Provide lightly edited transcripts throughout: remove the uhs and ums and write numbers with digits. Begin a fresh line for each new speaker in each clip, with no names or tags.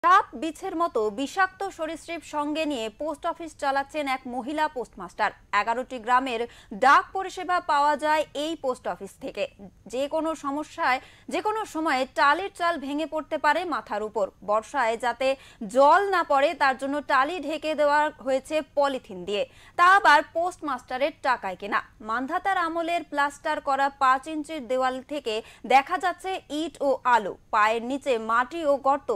সাপ বিছের মতো বিষাক্ত সরীসৃপ সঙ্গে নিয়ে পোস্ট অফিস চালাচ্ছেন এক মহিলা পোস্টমাস্টার। 11টি গ্রামের ডাক পরিষেবা পাওয়া যায় এই পোস্ট অফিস থেকে। যে কোনো সময়ে টালির চাল ভেঙে পড়তে পারে মাথার উপর। বর্ষায় যাতে জল না পড়ে তার জন্য টালি ঢেকে দেওয়া হয়েছে পলিথিন দিয়ে, তা আবার পোস্টমাস্টারের টাকায় কেনা। মান্ধাতার আমলের প্লাস্টার করা 5 ইঞ্চির দেওয়াল থেকে দেখা যাচ্ছে ইট ও আলো, পায়ের নিচে মাটি ও গর্ত।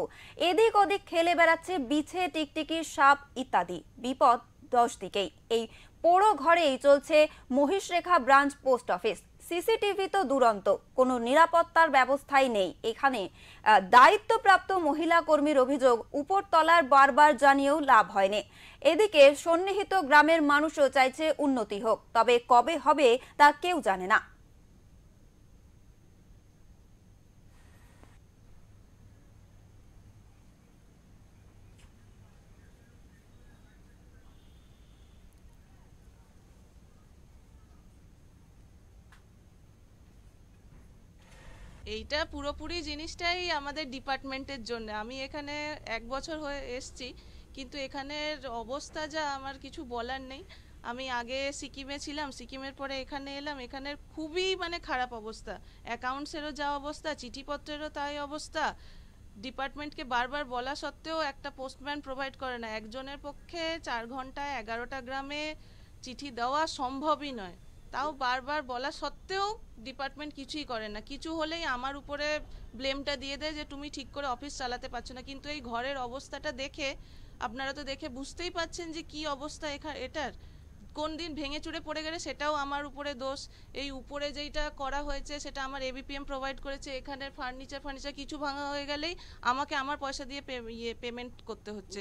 এদিক ওদিক খেলে বেড়াচ্ছে বিছে, টিকটিকি, সাপ ইত্যাদি। বিপদ 10 দিকেই। এই পোড়ো ঘরেই চলছে মহিষরেখা ব্রাঞ্চ পোস্ট অফিস। সিসিটিভি তো দুরন্ত, কোনো নিরাপত্তার ব্যবস্থাই নেই এখানে। দায়িত্বপ্রাপ্ত মহিলা কর্মীর অভিযোগ, উপরতলার বারবার জানিয়েও লাভ হয়নি। এদিকে সন্নিহিত গ্রামের মানুষও চাইছে উন্নতি হোক, তবে কবে হবে তা কেউ জানে না।
এইটা পুরোপুরি জিনিসটাই আমাদের ডিপার্টমেন্টের জন্য। আমি এখানে 1 বছর হয়ে এসছি, কিন্তু এখানের অবস্থা যা আমার কিছু বলার নেই। আমি আগে সিকিমে ছিলাম, সিকিমের পরে এখানে এলাম। এখানের খুবই খারাপ অবস্থা। অ্যাকাউন্টসেরও যা অবস্থা, চিঠিপত্রেরও তাই অবস্থা। ডিপার্টমেন্টকে বারবার বলা সত্ত্বেও একটা পোস্টম্যান প্রোভাইড করে না। একজনের পক্ষে 4 ঘন্টায় 11টা গ্রামে চিঠি দেওয়া সম্ভবই নয়। তাও বারবার বলা সত্ত্বেও ডিপার্টমেন্ট কিছুই করে না। কিছু হলেই আমার উপরে ব্লেমটা দিয়ে দেয় যে তুমি ঠিক করে অফিস চালাতে পারছো না। কিন্তু এই ঘরের অবস্থাটা দেখে আপনারা তো দেখে বুঝতেই পাচ্ছেন যে কি অবস্থা এটার। কোন দিন ভেঙে চুরে পড়ে গেলে সেটাও আমার উপরে দোষ। এই উপরে যেইটা করা হয়েছে সেটা আমার এবিপিএম প্রোভাইড করেছে। এখানে ফার্নিচার কিছু ভাঙা হয়ে গেলেই আমাকে আমার পয়সা দিয়ে পেমেন্ট করতে হচ্ছে।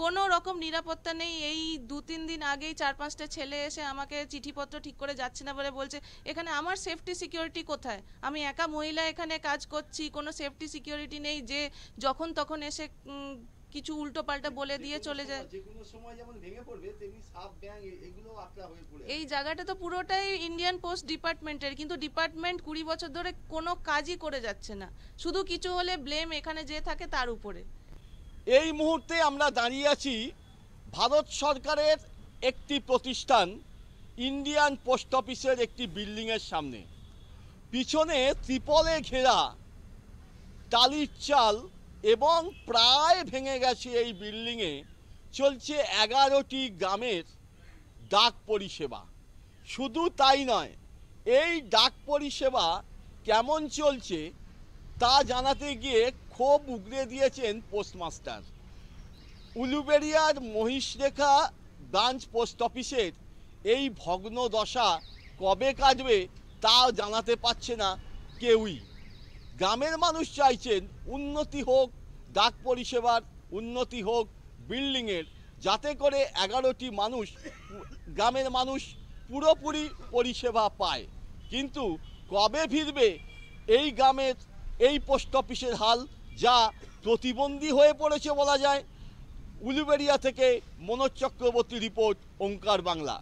কোনো রকম নিরাপত্তা নেই। এই 2-3 দিন আগেই 4-5টা ছেলে এসে আমাকে চিঠিপত্র ঠিক করে যাচ্ছে না বলে বলছে এখানে আমার সেফটি সিকিউরিটি কোথায়? আমি একা মহিলা এখানে কাজ করছি, কোনো সেফটি সিকিউরিটি নেই যে যখন তখন এসে কিছু উল্টো পাল্টা বলে দিয়ে চলে যায়। এই জায়গাটা তো পুরোটাই ইন্ডিয়ান পোস্ট ডিপার্টমেন্টের, কিন্তু ডিপার্টমেন্ট 20 বছর ধরে কোনো কাজই করে যাচ্ছে না। শুধু কিছু হলে ব্লেম এখানে যে থাকে তার উপরে।
এই মুহূর্তে আমরা দাঁড়িয়ে আছি ভারত সরকারের একটি প্রতিষ্ঠান ইন্ডিয়ান পোস্ট অফিসের একটি বিল্ডিংয়ের সামনে। পিছনে ত্রিপলে ঘেরা টালির চাল এবং প্রায় ভেঙে গেছে এই বিল্ডিংয়ে চলছে 11টি গ্রামের ডাক পরিষেবা। শুধু তাই নয়, এই ডাক পরিষেবা কেমন চলছে তা জানাতে গিয়ে ক্ষোভ উগরে দিয়েছেন পোস্টমাস্টার। উলুবেড়িয়ার মহিষরেখা ব্রাঞ্চ পোস্ট অফিসের এই ভগ্ন দশা কবে কাটবে তা জানাতে পারছে না কেউই। গ্রামের মানুষ চাইছেন উন্নতি হোক, ডাক পরিষেবার উন্নতি হোক, বিল্ডিংয়ের, যাতে করে 11টি গ্রামের মানুষ পুরোপুরি পরিষেবা পায়। কিন্তু কবে ফিরবে এই গ্রামের এই পোস্ট অফিসের হাল, যা প্রতিবন্ধী হয়ে পড়েছে বলা যায়। উলুবেড়িয়া থেকে মনোজ চক্রবর্তী রিপোর্ট, ওঙ্কার বাংলা।